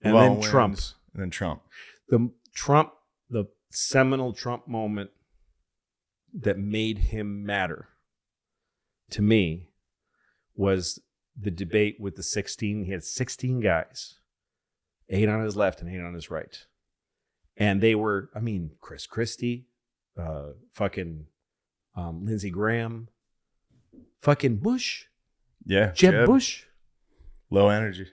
and then Trump. And then Trump. The seminal Trump moment that made him matter to me was the debate with the 16. He had 16 guys, 8 on his left and 8 on his right. And they were, Chris Christie, Lindsey Graham, fucking Bush. Yeah. Jeb Bush. Low energy.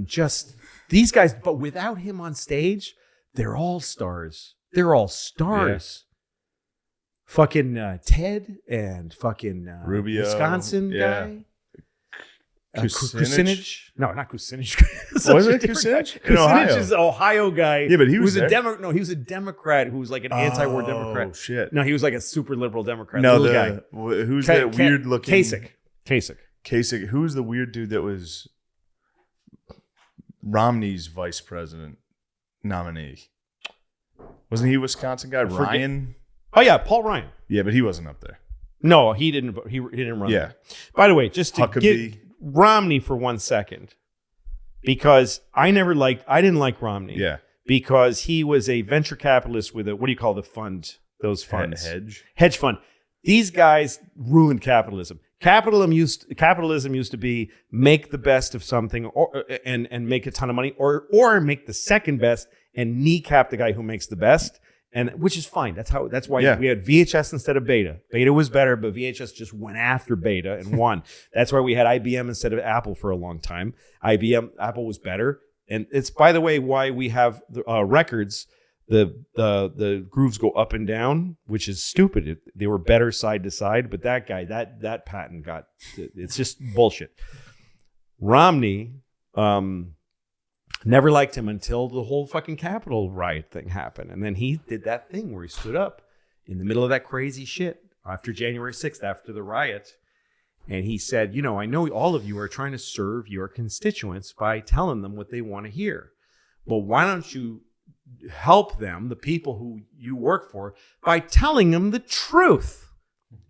Just these guys, but without him on stage, they're all stars. They're all stars. Yeah. Fucking Ted and fucking Rubio, Wisconsin guy. Kucinich? No, not Kucinich. Was it Kucinich? Kucinich is an Ohio guy. Yeah, but he was a Democrat. He was a Democrat who was like an anti-war Democrat. Oh shit! No, he was like a super liberal Democrat. No, guy. Who's that weird looking Kasich? Who's the weird dude that was Romney's vice president nominee? Wasn't he a Wisconsin guy? Ryan? Oh yeah, Paul Ryan. Yeah, but he wasn't up there. No, he didn't. He didn't run. Yeah. By the way, just to get Romney for 1 second, because I didn't like Romney. Yeah. Because he was a venture capitalist with what do you call the fund? Those funds. Hedge fund. These guys ruined capitalism. Capitalism used to be make the best of something and make a ton of money, or make the second best and kneecap the guy who makes the best, and which is fine. That's why we had VHS instead of Beta. Beta was better, but VHS just went after Beta and won. That's why we had IBM instead of Apple for a long time. Apple was better, and it's, by the way, why we have records. The grooves go up and down, which is stupid. They were better side to side, but that guy, that patent it's just bullshit. Romney, never liked him until the whole fucking Capitol riot thing happened. And then he did that thing where he stood up in the middle of that crazy shit after January 6th, after the riot. And he said, I know all of you are trying to serve your constituents by telling them what they want to hear. But why don't you help them, the people who you work for, by telling them the truth?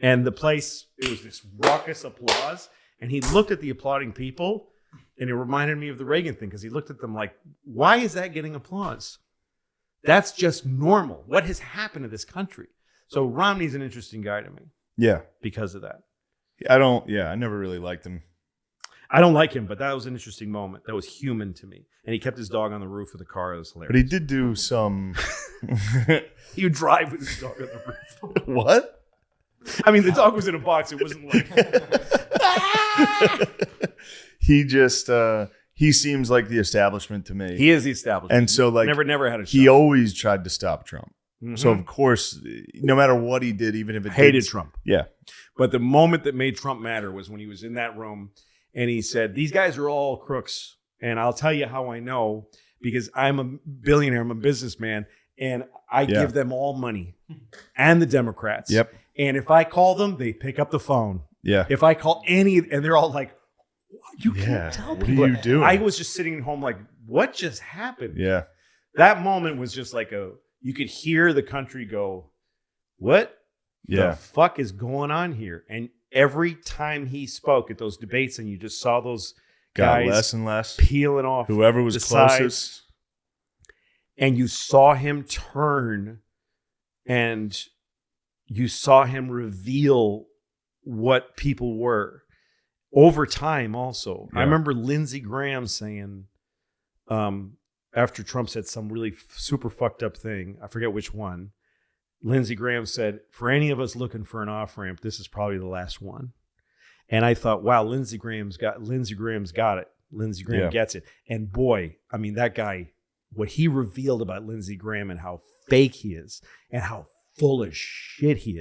And the place, it was this raucous applause. And he looked at the applauding people, and it reminded me of the Reagan thing, because he looked at them like, why is that getting applause? That's just normal. What has happened to this country? So Romney's an interesting guy to me. Yeah. Because of that. I never really liked him. I don't like him, but that was an interesting moment. That was human to me. And he kept his dog on the roof of the car. It was hilarious. But he did do some... He would drive with his dog on the roof. What? The dog was in a box. It wasn't like... He just... he seems like the establishment to me. He is the establishment. And so, like... Never had a shot. He always tried to stop Trump. Mm-hmm. So, of course, no matter what he did, even if it hated Trump. Yeah. But the moment that made Trump matter was when he was in that room and he said, these guys are all crooks. And I'll tell you how I know, because I'm a billionaire, I'm a businessman, and I give them all money, and the Democrats. Yep. And if I call them, they pick up the phone. Yeah. If I call and they're all like, you can't tell people. What are you doing? I was just sitting at home like, what just happened? Yeah. That moment was just like you could hear the country go, what the fuck is going on here? And every time he spoke at those debates, and you just saw those guys less and less peeling off whoever was closest, and you saw him turn, and you saw him reveal what people were over time. Also, I remember Lindsey Graham saying, after Trump said some really super fucked up thing, I forget which one. Lindsey Graham said, for any of us looking for an off-ramp, this is probably the last one. And I thought, wow, Lindsey Graham's got it. Lindsey Graham gets it. And boy, that guy, what he revealed about Lindsey Graham and how fake he is and how full of shit he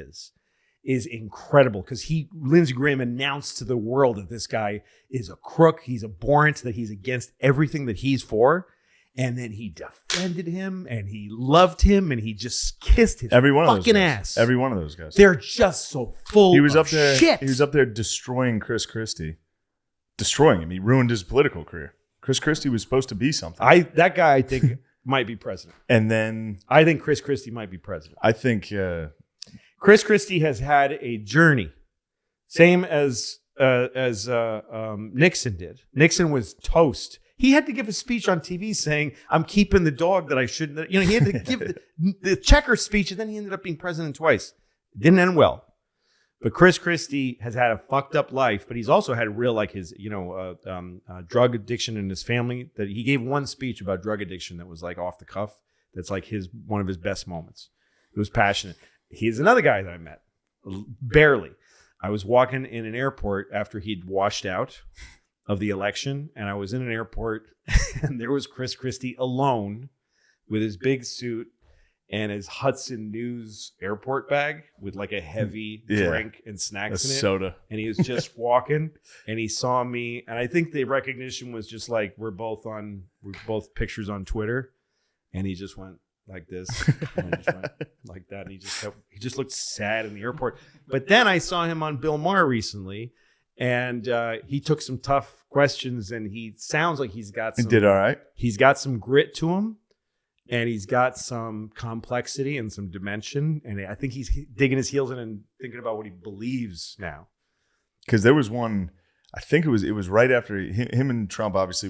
is incredible. Because Lindsey Graham announced to the world that this guy is a crook, he's abhorrent, that he's against everything that he's for. And then he defended him, and he loved him, and he just kissed his fucking ass. Every one of those guys. They're just so full of shit. He was up there destroying Chris Christie. Destroying him. He ruined his political career. Chris Christie was supposed to be something. That guy, I think, might be president. And then... I think Chris Christie might be president. I think... Chris Christie has had a journey. Same as Nixon did. Nixon was toast. He had to give a speech on TV saying, I'm keeping the dog that I shouldn't. He had to give the checker speech, and then he ended up being president twice. It didn't end well. But Chris Christie has had a fucked up life, but he's also had real, like his, drug addiction in his family. That he gave one speech about drug addiction that was like off the cuff. That's like one of his best moments. It was passionate. He's another guy that I met, barely. I was walking in an airport after he'd washed out of the election, and I was in an airport, and there was Chris Christie alone with his big suit and his Hudson News airport bag with like a heavy drink and snacks in it. Soda. And he was just walking, and he saw me, and I think the recognition was just like we're both pictures on Twitter, and he just went like this, and I just went like that, and he just looked sad in the airport. But then I saw him on Bill Maher recently, and he took some tough questions, and he sounds like he did all right. He's got some grit to him. And he's got some complexity and some dimension. And I think he's digging his heels in and thinking about what he believes now. Because there was one, I think it was right after him and Trump, obviously,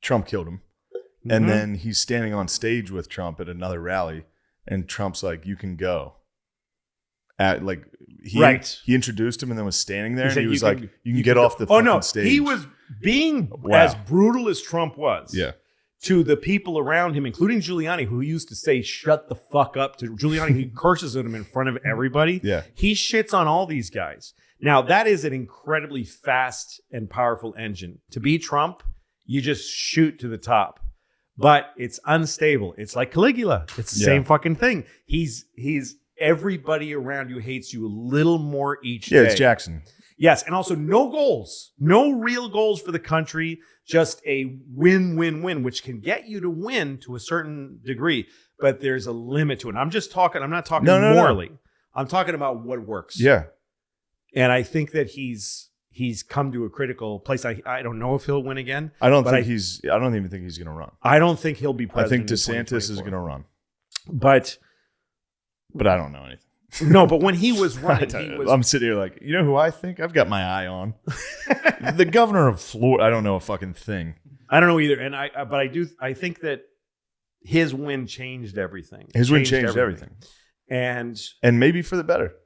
Trump killed him. Mm-hmm. And then he's standing on stage with Trump at another rally. And Trump's like, you can go. He introduced him and then was standing there. And he was like, you can get off the fucking stage. He was being as brutal as Trump was. Yeah. To the people around him, including Giuliani, who used to say, shut the fuck up to Giuliani. He curses at him in front of everybody. Yeah. He shits on all these guys. Now, that is an incredibly fast and powerful engine. To be Trump, you just shoot to the top. But it's unstable. It's like Caligula. It's the same fucking thing. He's everybody around you hates you a little more each day. Yeah, it's Jackson. Yes, and also no goals, no real goals for the country, just a win-win-win, which can get you to win to a certain degree, but there's a limit to it. I'm not talking morally. No. I'm talking about what works. Yeah. And I think that he's come to a critical place. I don't know if he'll win again. I don't even think he's going to run. I don't think he'll be president. I think DeSantis is going to run. But I don't know anything. No, but when he was running, I'm sitting here like, you know who I think? I've got my eye on. The governor of Florida. I don't know a fucking thing. I don't know either. And I think that his win changed everything. His win changed everything. And maybe for the better.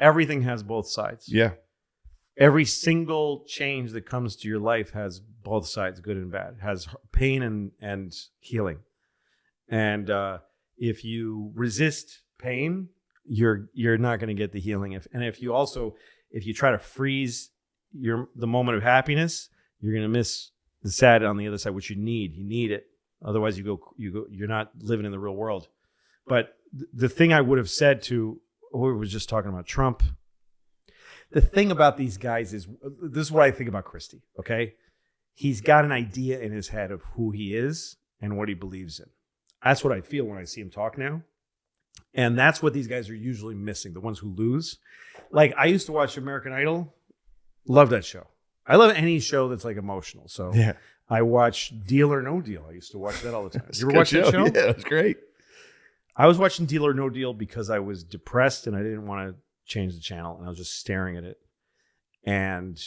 Everything has both sides. Yeah. Every single change that comes to your life has both sides, good and bad. It has pain and healing. And if you resist pain, you're not going to get the healing. If you try to freeze the moment of happiness, you're going to miss the sad on the other side, which you need. You need it. Otherwise, you're not living in the real world. But the thing I would have said to who was just talking about Trump, the thing about these guys is, this is what I think about Christie. Okay, he's got an idea in his head of who he is and what he believes in. That's what I feel when I see him talk now. And that's what these guys are usually missing, the ones who lose. Like, I used to watch American Idol. Love that show. I love any show that's like emotional. So yeah. I watch Deal or No Deal. I used to watch that all the time. You ever watch that show? Yeah, it's great. I was watching Deal or No Deal because I was depressed and I didn't want to change the channel. And I was just staring at it. And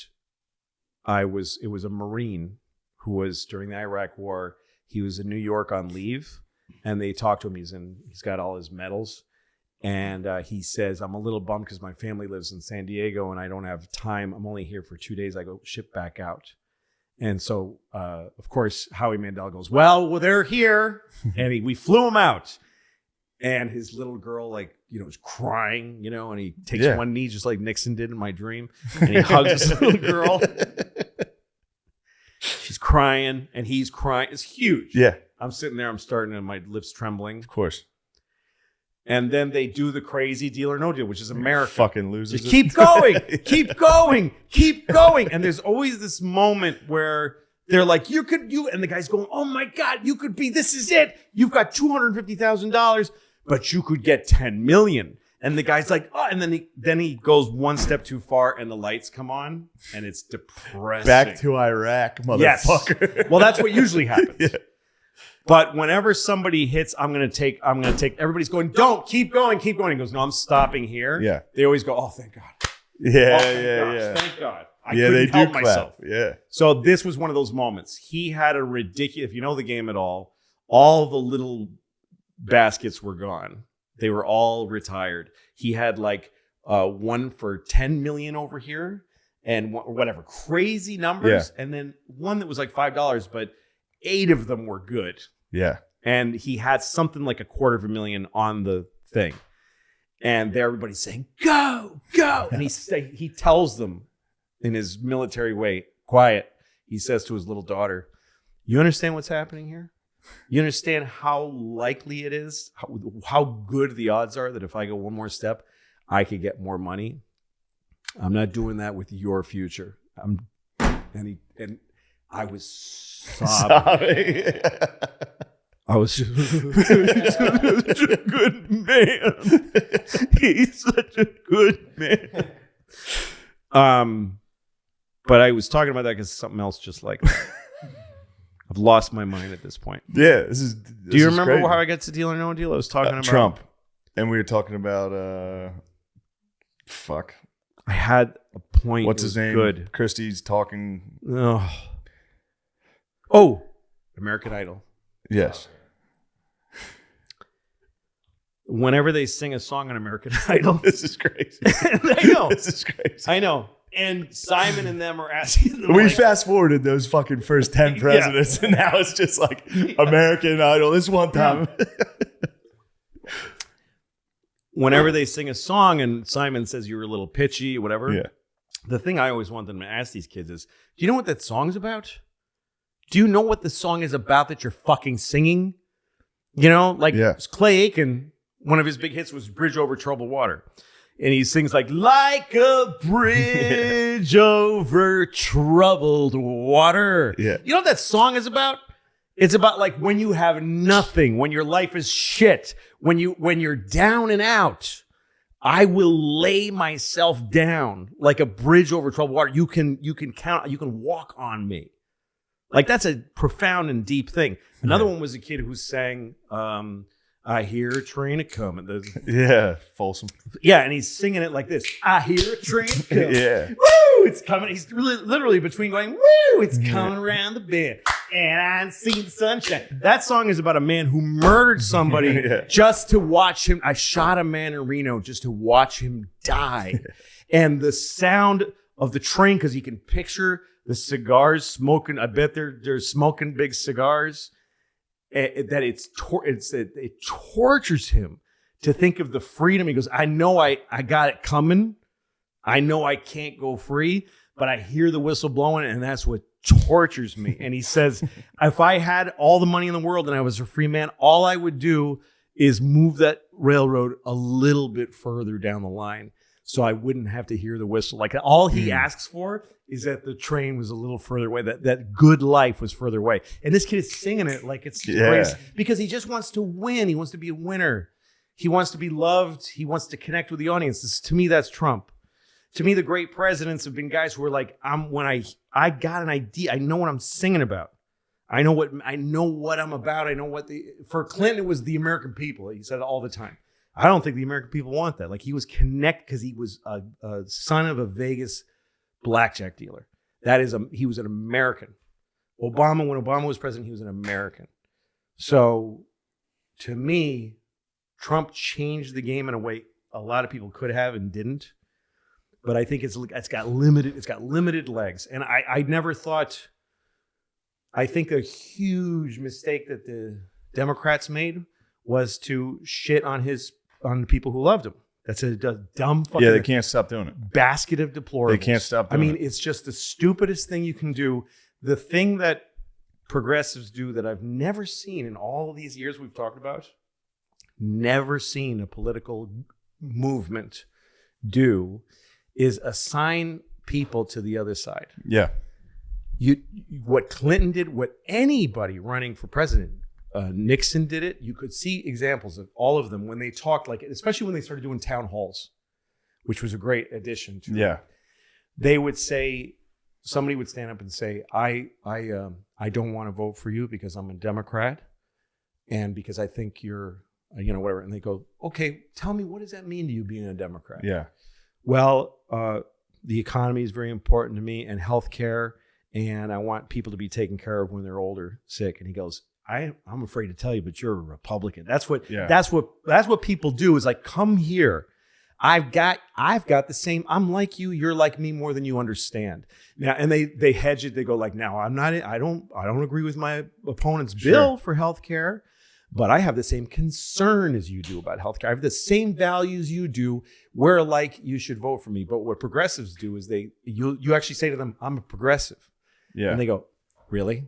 it was a Marine who was, during the Iraq War, he was in New York on leave. And they talked to him. He's got all his medals. And he says, I'm a little bummed because my family lives in San Diego and I don't have time. I'm only here for 2 days. I go ship back out. And so, of course, Howie Mandel goes, well, they're here. And we flew him out. And his little girl, is crying, and he takes one knee just like Nixon did in my dream. And he hugs his little girl. She's crying and he's crying. It's huge. Yeah. I'm sitting there, I'm starting and my lips trembling. Of course. And then they do the crazy Deal or No Deal, which is America. Fucking losers. Just keep going, keep going, keep going. And there's always this moment where they're like, and the guy's going, oh my God, this is it. You've got $250,000, but you could get 10 million. And the guy's like, oh, and then he goes one step too far and the lights come on and it's depressing. Back to Iraq, motherfucker. Yes. Well, that's what usually happens. Yeah. But whenever somebody hits, I'm going to take, everybody's going, don't, keep going. He goes, no, I'm stopping here. Yeah. They always go, oh, thank God. Yeah, Thank God. I couldn't help myself. Yeah. So this was one of those moments. He had a ridiculous, if you know the game at all the little baskets were gone. They were all retired. He had like one for 10 million over here and whatever, crazy numbers. Yeah. And then one that was like $5, but 8 of them were good. Yeah. And he had something like $250,000 on the thing. And everybody's saying, go, go. And he tells them in his military way, quiet. He says to his little daughter, you understand what's happening here? You understand how likely it is, how good the odds are that if I go one more step, I could get more money? I'm not doing that with your future. And I was sobbing. I was just such a good man. He's such a good man. But I was talking about that because something else just like that. I've lost my mind at this point. Yeah, Do you remember how I got to Deal or No Deal? I was talking about Trump, and we were talking about fuck. I had a point. What's his name? Good. Christie's talking. Oh, American Idol. Yes. Whenever they sing a song on American Idol, this is crazy. I know. This is crazy. I know. And Simon and them are asking them. We fast forwarded those fucking first 10 presidents, and now it's just like American Idol. This one time. Whenever they sing a song and Simon says you were a little pitchy, whatever. Yeah. The thing I always want them to ask these kids is, do you know what that song's about? Do you know what the song is about that you're fucking singing? You know, like Clay Aiken, one of his big hits was Bridge Over Troubled Water. And he sings like a bridge over troubled water. Yeah. You know what that song is about? It's about like when you have nothing, when your life is shit, when you're down and out. I will lay myself down like a bridge over troubled water. You can walk on me. Like that's a profound and deep thing. Another one was a kid who sang I hear a train a-coming. Yeah, Folsom. Yeah, and he's singing it like this. I hear a train a-coming. Yeah. Woo! It's coming. He's literally between going, woo! It's coming around the bend. And I see the sunshine. That song is about a man who murdered somebody just to watch him. I shot a man in Reno just to watch him die. And the sound of the train, because you can picture the cigars smoking. I bet they're smoking big cigars. That it tortures him to think of the freedom. He goes, I know I got it coming. I know I can't go free, but I hear the whistle blowing, and that's what tortures me. And he says, if I had all the money in the world and I was a free man, all I would do is move that railroad a little bit further down the line so I wouldn't have to hear the whistle. Like all he asks for is that the train was a little further away, that good life was further away. And this kid is singing it like it's grace because he just wants to win. He wants to be a winner. He wants to be loved. He wants to connect with the audience. To me, that's Trump. To me, the great presidents have been guys who are like, when I got an idea, I know what I'm singing about. I know what I'm about. I know for Clinton, it was the American people. He said it all the time. I don't think the American people want that. Like he was connected because he was a son of a Vegas blackjack dealer. He was an American. When Obama was president, he was an American. So to me, Trump changed the game in a way a lot of people could have and didn't. But I think it's got limited legs. And I never thought, I think a huge mistake that the Democrats made was to shit on the people who loved him. That's a dumb fucking... Yeah, they can't stop doing it. Basket of deplorables. They can't stop doing it. It's just the stupidest thing you can do. The thing that progressives do that I've never seen in all of these years we've talked about, never seen a political movement do, is assign people to the other side. Yeah. What Clinton did, what anybody running for president, Nixon did it. You could see examples of all of them when they talked, like, especially when they started doing town halls, which was a great addition to it. They would say, somebody would stand up and say, I don't want to vote for you because I'm a Democrat and because I think you're, whatever. And they go, okay, tell me, what does that mean to you being a Democrat? Yeah. Well, the economy is very important to me, and healthcare, and I want people to be taken care of when they're older, sick. And he goes, I'm afraid to tell you, but you're a Republican. That's what people do, is like, come here. I've got the same. I'm like you. You're like me more than you understand. Now, and they hedge it. They go like, now I don't agree with my opponent's bill for healthcare, but I have the same concern as you do about healthcare. I have the same values you do. We're like, you should vote for me. But what progressives do is you actually say to them, I'm a progressive. Yeah. And they go, really?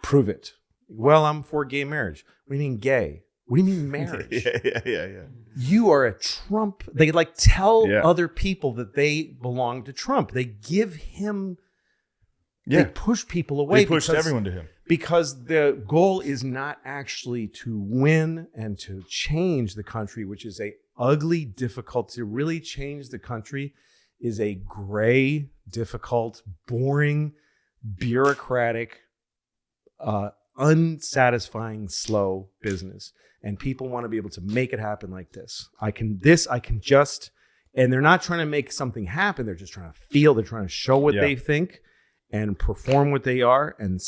Prove it. Well, I'm for gay marriage. What do you mean gay? What do you mean marriage? Yeah. You are a Trump. They like tell other people that they belong to Trump. They give him, they push people away. They pushed everyone to him. Because the goal is not actually to win and to change the country, which is a ugly, difficult, to really change the country is a gray, difficult, boring, bureaucratic, unsatisfying, slow business. And people want to be able to make it happen like this. I can just, and they're not trying to make something happen. They're just trying to feel, they're trying to show what they think and perform what they are and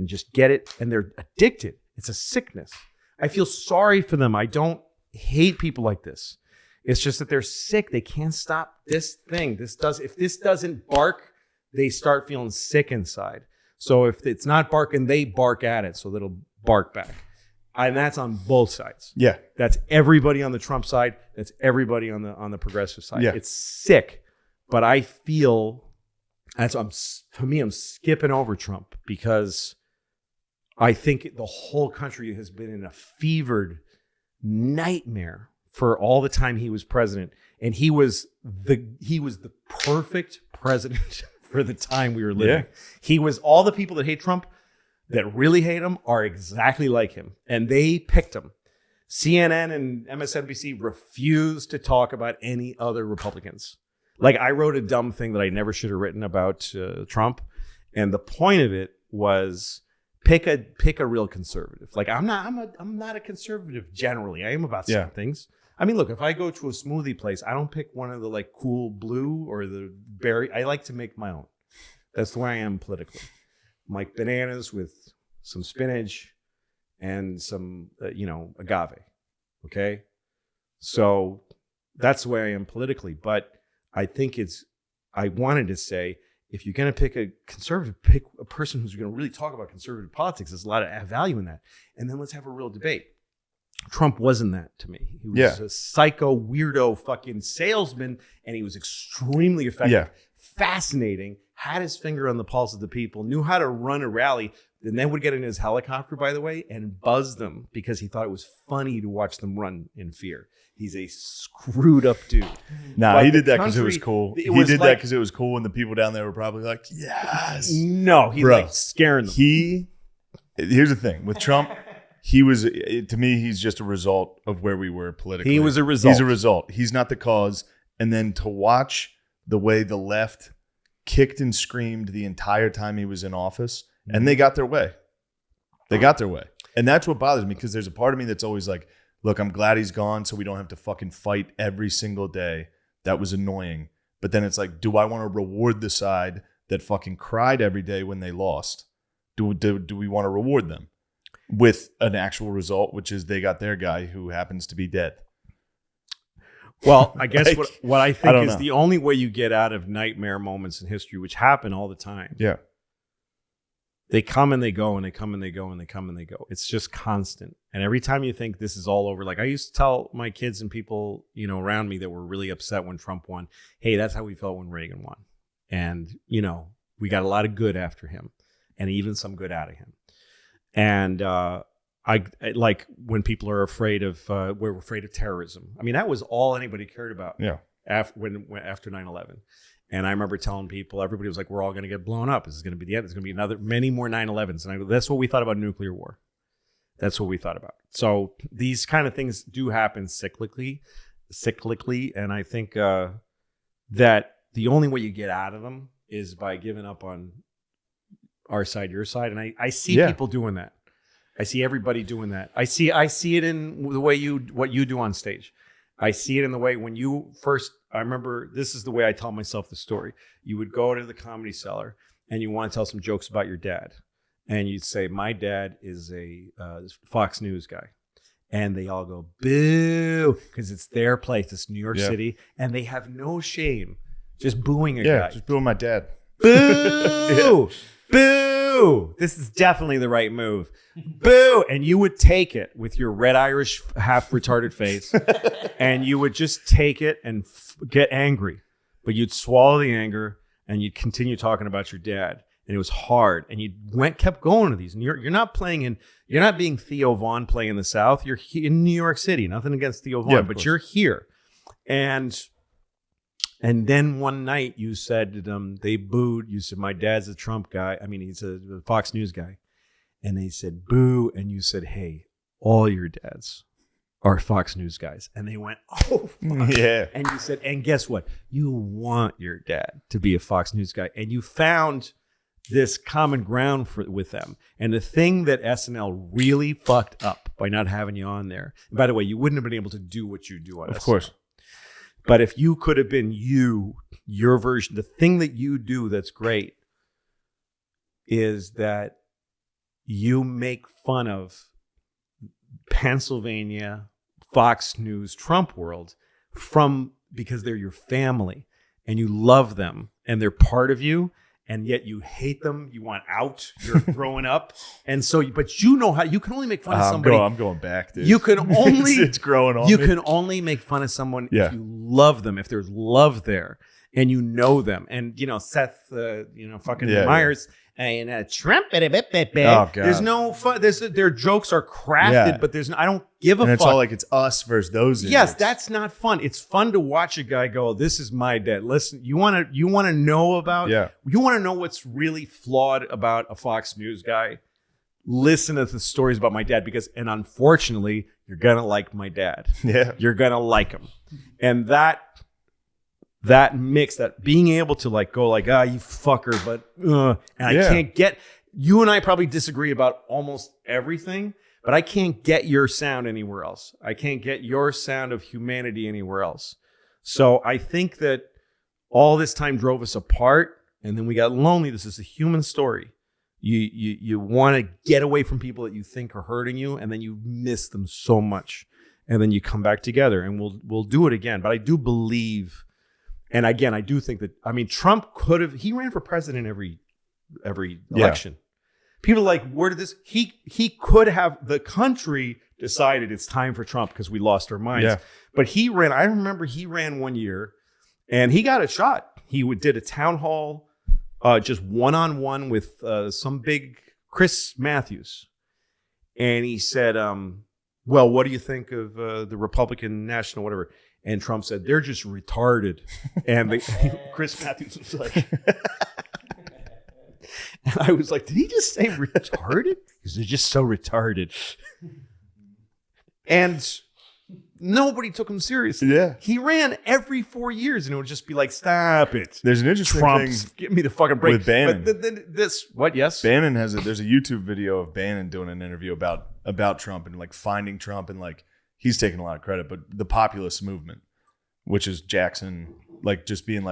just get it. And they're addicted. It's a sickness. I feel sorry for them. I don't hate people like this. It's just that they're sick. They can't stop this thing. If this doesn't bark, they start feeling sick inside. So if it's not barking, they bark at it so that it'll bark back. And that's on both sides. Yeah. That's everybody on the Trump side. That's everybody on the progressive side. Yeah. It's sick. But I feel I'm skipping over Trump because I think the whole country has been in a fevered nightmare for all the time he was president. And he was the perfect president for the time we were living. Yeah. He was, all the people that hate Trump, that really hate him, are exactly like him. And they picked him. CNN and MSNBC refused to talk about any other Republicans. Like, I wrote a dumb thing that I never should have written about Trump. And the point of it was pick a real conservative. Like, I'm not a conservative generally. I am about some things. I mean, look, if I go to a smoothie place, I don't pick one of the like cool blue or the berry. I like to make my own. That's the way I am politically. Like bananas with some spinach and some, agave. Okay. So that's the way I am politically. But I think I wanted to say, if you're going to pick a conservative, pick a person who's going to really talk about conservative politics. There's a lot of value in that. And then let's have a real debate. Trump wasn't that to me. He was a psycho, weirdo fucking salesman, and he was extremely effective. Yeah. Fascinating, had his finger on the pulse of the people, knew how to run a rally, and then would get in his helicopter, by the way, and buzz them because he thought it was funny to watch them run in fear. He's a screwed up dude. Nah, but he did that because it was cool. He did that because it was cool, and the people down there were probably like, yes. No, he's like scaring them. Here's the thing. With Trump, to me, he's just a result of where we were politically. He was a result. He's a result. He's not the cause. And then to watch the way the left kicked and screamed the entire time he was in office, and they got their way. They got their way. And that's what bothers me, because there's a part of me that's always like, look, I'm glad he's gone so we don't have to fucking fight every single day. That was annoying. But then it's like, do I want to reward the side that fucking cried every day when they lost? Do we want to reward them with an actual result, which is they got their guy who happens to be dead? Well, I guess what I think is the only way you get out of nightmare moments in history, which happen all the time. Yeah. They come and they go, and they come and they go, and they come and they go. It's just constant. And every time you think this is all over, like I used to tell my kids and people, around me that were really upset when Trump won, hey, that's how we felt when Reagan won. And, we got a lot of good after him, and even some good out of him. And I like when people are afraid of, we're afraid of terrorism. I mean, that was all anybody cared about. Yeah. After 9/11. And I remember telling people, everybody was like, we're all going to get blown up. This is going to be the end. There's going to be many more 9/11s. And that's what we thought about nuclear war. That's what we thought about. So these kind of things do happen cyclically. And I think that the only way you get out of them is by giving up on our side, your side. And I see people doing that. I see everybody doing that. I see it in the way what you do on stage. I see it in the way when you first I remember this is the way I tell myself the story. You would go to the Comedy Cellar and you want to tell some jokes about your dad. And you'd say, my dad is a Fox News guy. And they all go, boo, because it's their place. It's New York City. And they have no shame just booing a guy. Yeah, just booing my dad. Boo! Boo! This is definitely the right move. Boo! And you would take it with your red Irish half retarded face. And you would just take it and get angry. But you'd swallow the anger and you'd continue talking about your dad. And it was hard. And you kept going to these. And you're not being Theo Vaughn playing in the South. You're in New York City. Nothing against Theo Vaughn, but you're here. And then one night you said they booed. You said, my dad's a Trump guy. I mean, he's a Fox News guy. And they said, boo. And you said, hey, all your dads are Fox News guys. And they went, oh, fuck. Yeah. And you said, and guess what? You want your dad to be a Fox News guy. And you found this common ground with them. And the thing that SNL really fucked up by not having you on there, and by the way, you wouldn't have been able to do what you do on SNL. Of course. But if you could have been your version, the thing that you do that's great is that you make fun of Pennsylvania, Fox News, Trump world because they're your family and you love them and they're part of you. And yet you hate them. You want out. You're growing up. And so, but you know how you can only make fun of somebody. I'm going back, dude. You can only, it's growing on you me. can only make fun of someone if you love them, if there's love there and you know them. And, Seth, fucking Meyers and Trump. Oh, God. There's no fun. Their jokes are crafted, but I don't give a fuck. And it's all like it's us versus those idiots. Yes, that's not fun. It's fun to watch a guy go, this is my dad. Listen, you want to know about, you want to know what's really flawed about a Fox News guy? Listen to the stories about my dad and unfortunately, you're going to like my dad. Yeah. You're going to like him. And that mix, that being able to go you fucker, but, and I can't get, you and I probably disagree about almost everything. But I can't get your sound anywhere else. I can't get your sound of humanity anywhere else. So I think that all this time drove us apart, and then we got lonely. This is a human story. You want to get away from people that you think are hurting you, and then you miss them so much, and then you come back together, and we'll do it again. But I do believe, and again, I do think that Trump he ran for president every election. People are like, where did this? He could have, the country decided it's time for Trump because we lost our minds. Yeah. But he ran. I remember he ran one year, and he got a shot. He did a town hall, just one-on-one with some big Chris Matthews, and he said, "Well, what do you think of the Republican National whatever?" And Trump said, "They're just retarded." And Chris Matthews was like. And I was like, did he just say retarded? Because they're just so retarded. And nobody took him seriously. Yeah. He ran every 4 years and it would just be like, stop it. There's an interesting Trump's, thing. Give me the fucking break. With Bannon. But what? Yes? Bannon there's a YouTube video of Bannon doing an interview about Trump and finding Trump and he's taking a lot of credit, but the populist movement, which is Jackson, just being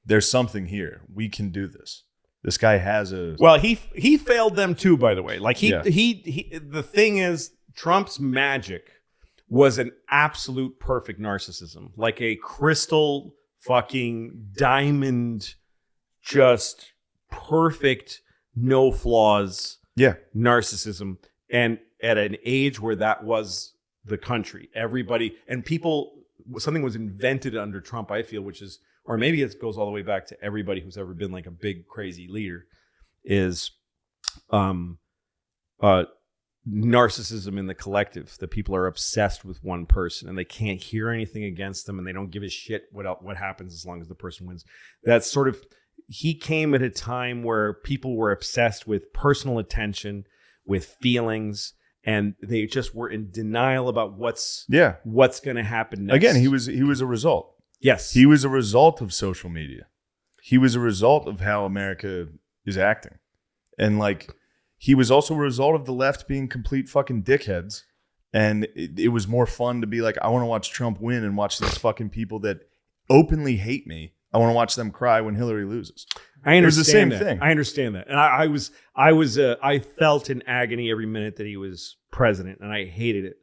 there's something here. We can do this. This guy has a... Well, he failed them too, by the way. The thing is, Trump's magic was an absolute perfect narcissism. Like a crystal fucking diamond, just perfect, no flaws narcissism. And at an age where that was the country, everybody... And something was invented under Trump, I feel, which is... Or maybe it goes all the way back to everybody who's ever been a big, crazy leader, is narcissism in the collective, that people are obsessed with one person and they can't hear anything against them and they don't give a shit what happens as long as the person wins. That's sort of, he came at a time where people were obsessed with personal attention, with feelings, and they just were in denial about what's going to happen next. Again, he was a result. Yes. He was a result of social media. He was a result of how America is acting. And he was also a result of the left being complete fucking dickheads. And it was more fun to be I want to watch Trump win and watch these fucking people that openly hate me, I want to watch them cry when Hillary loses. I understand it was the same that. thing. I understand that, and I felt in agony every minute that he was president, and I hated it.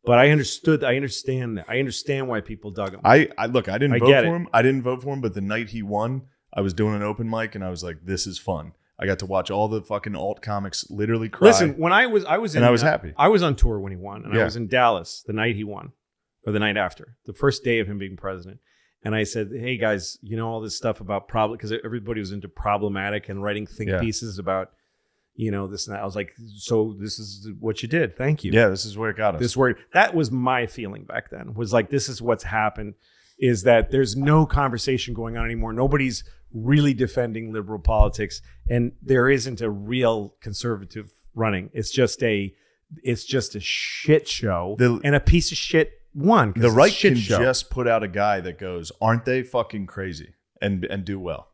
But I understood. I understand that. I understand why people dug him. I didn't vote for him. I didn't vote for him, but the night he won, I was doing an open mic, and I was like, "This is fun." I got to watch all the fucking alt comics literally cry. Listen, when I was happy. I was on tour when he won, and I was in Dallas the night he won, or the night after, the first day of him being president. And I said, "Hey guys, you know all this stuff about problem because everybody was into problematic and writing think pieces about, this and that." I was like, "So this is what you did. Thank you." Yeah, this is where it got us. That was my feeling back then. Was like, this is what's happened. Is that there's no conversation going on anymore. Nobody's really defending liberal politics, and there isn't a real conservative running. It's just a shit show and a piece of shit. The right can just put out a guy that goes, "Aren't they fucking crazy?" and do well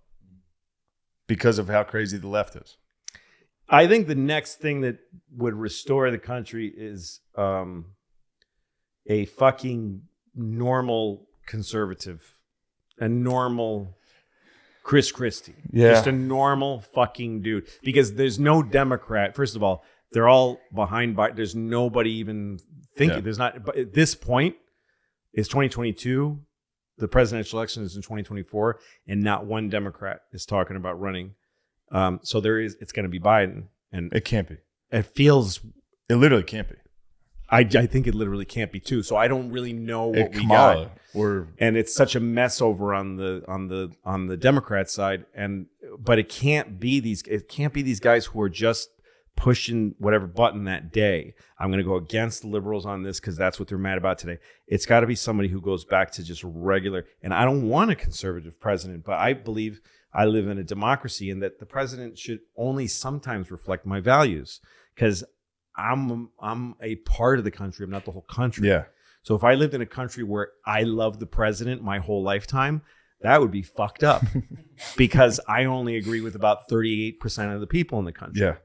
because of how crazy the left is. I think the next thing that would restore the country is a fucking normal conservative, a normal Chris Christie, just a normal fucking dude. Because there's no Democrat. First of all, they're all behind. There's nobody even thinking. There's not. But at this point, it's 2022. The presidential election is in 2024, and not one Democrat is talking about running. So it's going to be Biden, and it can't be. It literally can't be. I think it literally can't be too. So I don't really know what we Kamala, got. And it's such a mess over on the Democrat side. But it can't be these guys who are just pushing whatever button that day. I'm going to go against the liberals on this because that's what they're mad about today. It's got to be somebody who goes back to just regular. And I don't want a conservative president, but I believe I live in a democracy and that the president should only sometimes reflect my values because I'm a part of the country. I'm not the whole country. Yeah. So if I lived in a country where I love the president my whole lifetime, that would be fucked up because I only agree with about 38% of the people in the country. Yeah.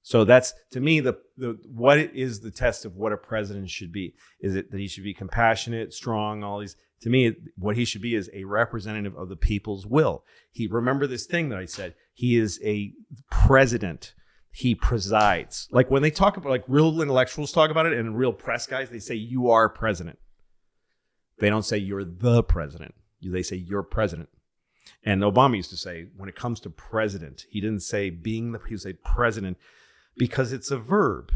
So that's, to me, the what is the test of what a president should be? Is it that he should be compassionate, strong, all these? To me, what he should be is a representative of the people's will. Remember this thing that I said. He is a president. He presides. Like when they talk about, like real intellectuals talk about it and real press guys, they say, you are president. They don't say you're the president. They say you're president. And Obama used to say, when it comes to president, he didn't say he would say president because it's a verb.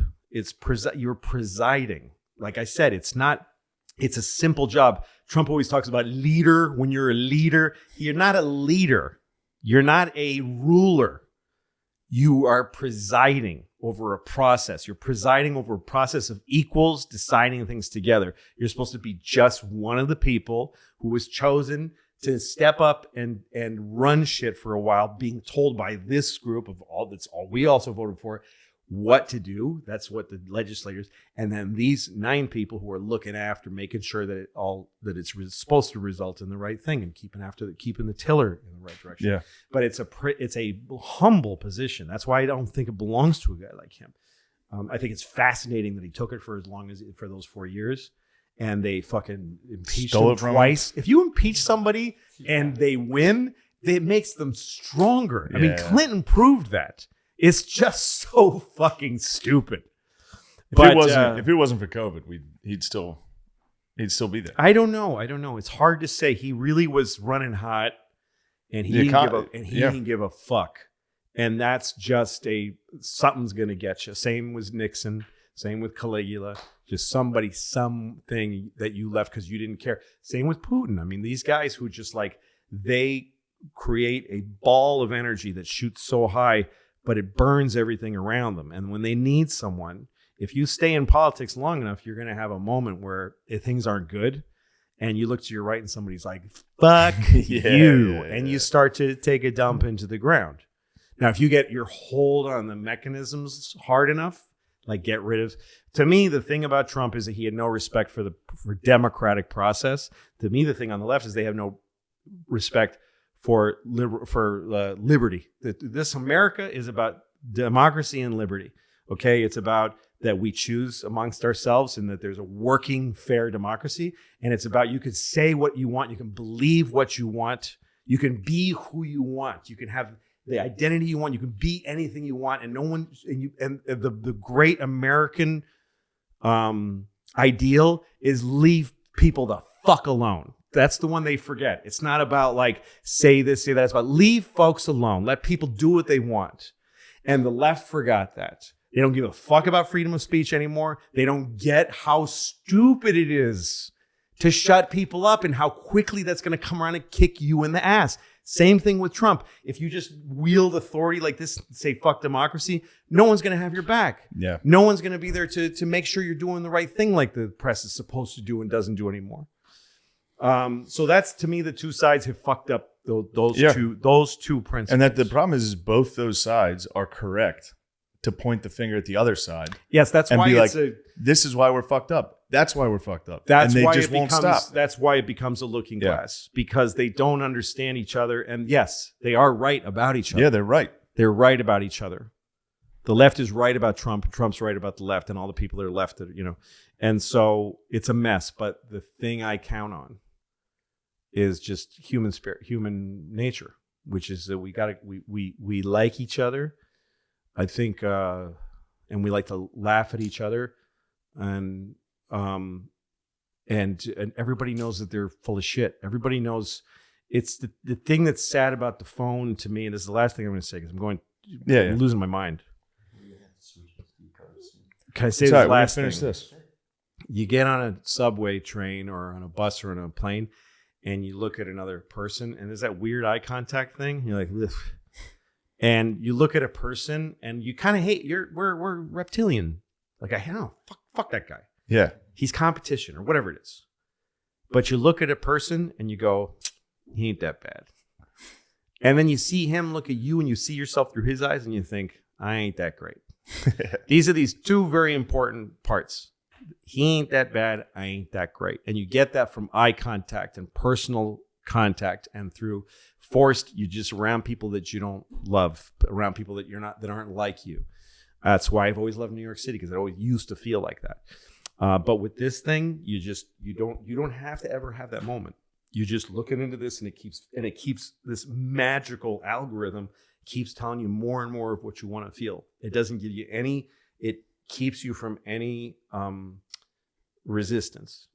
You're presiding. Like I said, it's a simple job. Trump always talks about leader. When you're a leader, you're not a leader. You're not a ruler. You are presiding over a process. You're presiding over a process of equals deciding things together. You're supposed to be just one of the people who was chosen to step up and run shit for a while, being told by this group of all we also voted for what to do. That's what the legislators, and then these 9 people who are looking after, making sure that it's supposed to result in the right thing and keeping the tiller in the right direction. Yeah. But it's a humble position. That's why I don't think it belongs to a guy like him. I think it's fascinating that he took it for those 4 years, and they fucking impeached him twice. If you impeach somebody and they win, it makes them stronger. I mean, Clinton proved that. It's just so fucking stupid. If it wasn't for COVID, he'd still be there. I don't know. It's hard to say. He really was running hot, and he didn't give a fuck. And that's just something's gonna get you. Same with Nixon. Same with Caligula. Just something that you left because you didn't care. Same with Putin. I mean, these guys who just they create a ball of energy that shoots so high, but it burns everything around them. And when they need someone, if you stay in politics long enough, you're going to have a moment where things aren't good. And you look to your right and somebody's like, fuck you. And you start to take a dump into the ground. Now, if you get your hold on the mechanisms hard enough, get rid of. To me, the thing about Trump is that he had no respect for democratic process. To me, the thing on the left is they have no respect for liberty. This America is about democracy and liberty. Okay. It's about that we choose amongst ourselves and that there's a working, fair democracy. And it's about you can say what you want. You can believe what you want. You can be who you want. You can have the identity you want. You can be anything you want. And no one, and the great American ideal is leave people the fuck alone. That's the one they forget. It's not about like, say this, say that. It's about leave folks alone. Let people do what they want. And the left forgot that. They don't give a fuck about freedom of speech anymore. They don't get how stupid it is to shut people up and how quickly that's going to come around and kick you in the ass. Same thing with Trump. If you just wield authority like this, say fuck democracy, no one's going to have your back. Yeah. No one's going to be there to make sure you're doing the right thing like the press is supposed to do and doesn't do anymore. So that's, to me, the two sides have fucked up those two principles. And that the problem is both those sides are correct to point the finger at the other side. Yes, that's why it's this is why we're fucked up. That's why we're fucked up. That's and they why just won't stop. That's why it becomes a looking glass, because they don't understand each other. And yes, they are right about each other. Yeah, they're right. They're right about each other. The left is right about Trump. Trump's right about the left, and all the people that are left, And so it's a mess. But the thing I count on is just human spirit, human nature, which is that we like each other. I think, and we like to laugh at each other, and everybody knows that they're full of shit. Everybody knows. It's the thing that's sad about the phone to me, and this is the last thing I'm going to say because I'm losing my mind. Can I say this last thing? Finish this. You get on a subway train or on a bus or on a plane, and you look at another person, and there's that weird eye contact thing. You're like, ugh. And you look at a person and you kind of hate. We're reptilian. Like, I don't know, fuck that guy. Yeah, he's competition or whatever it is. But you look at a person and you go, he ain't that bad. And then you see him look at you and you see yourself through his eyes and you think, I ain't that great. These are these two very important parts. He ain't that bad. I ain't that great. And you get that from eye contact and personal contact and through forced, you just around people that you don't love, around people that that aren't like you. That's why I've always loved New York City, because I always used to feel like that. But with this thing, you don't have to ever have that moment. You just looking into this, and it keeps this magical algorithm keeps telling you more and more of what you want to feel. It doesn't give you any. It keeps you from any resistance.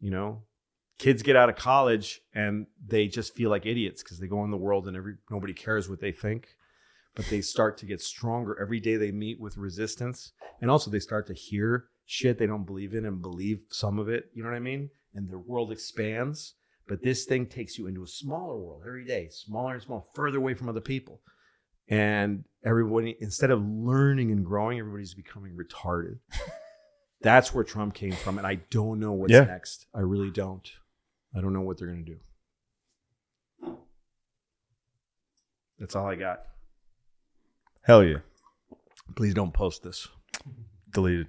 Kids get out of college and they just feel like idiots because they go in the world and nobody cares what they think. But they start to get stronger every day they meet with resistance. And also they start to hear shit they don't believe in and believe some of it. You know what I mean? And their world expands. But this thing takes you into a smaller world every day, smaller and smaller, further away from other people. And everybody, instead of learning and growing, everybody's becoming retarded. That's where Trump came from. And I don't know what's next. I really don't. I don't know what they're going to do. That's all I got. Hell yeah. Please don't post this. Deleted.